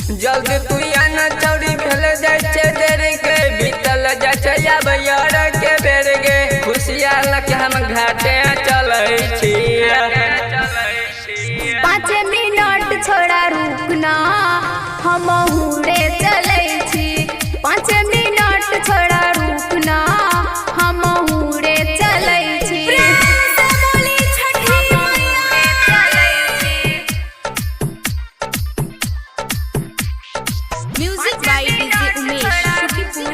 जल्दी तू आना चौड़ी भेल जाय छे देर के बीतल जाय छे अब यार के बेर गे खुशिया लग हम घाटे चलै छी 5 मिनट छोड़ा रुकना हम हुरे चलै छी 5 मिनट छोड़ा रुकना हम हुरे चलै छी music by DJ Umesh Shukipur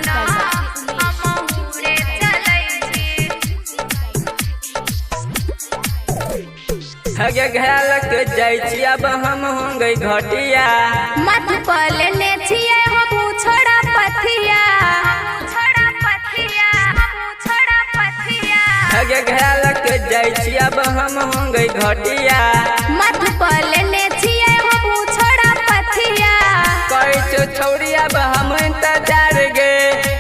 हगे घाल के जाय छी अब हम होंगे घटिया मत पलने छिए हम छोड़ा पथिया हगे घाल के जाय छी अब हम होंगे घटिया मत पलने छिए हम छोड़ा पथिया कई छो छौड़ी अब हम इंतजार गे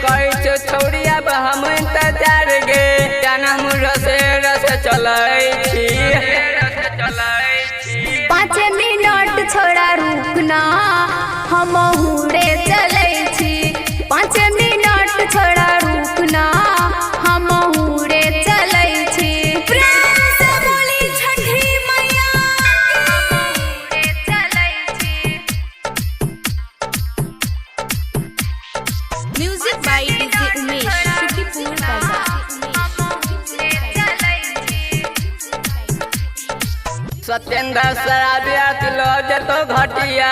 कई छो छौड़ी अब हम इंतजार गे जाना हम रस चलै छी 5 मिनट छोड़ा रुकना हम हुरे चलै छी 5 मिनट छोड़ा रुकना हम हुरे चलै छी प्रेम से बोली छठी मैया हुरे चलै छी music by DJ Umesh Shukipur Satyendra शराबिया तिलो जतो घटिया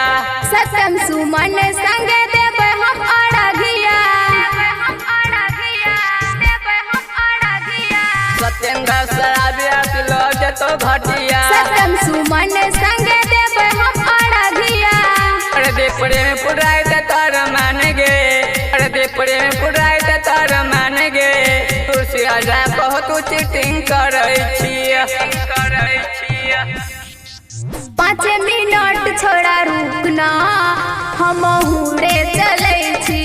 सत्यम सुमन संगे देबै हम अड़गिया सत्येंद्र शराबिया तिलो जतो घटिया सत्यम सुमन संगे देबै हम अड़गिया अरे दे प्रेम पुराय त तर मान गे अरे दे प्रेम पुराय त तर मान गे तुलसी आजा बहुत चीटिंग करै छी 5 मिनट छोड़ा रुकना हम हुरे चलै छी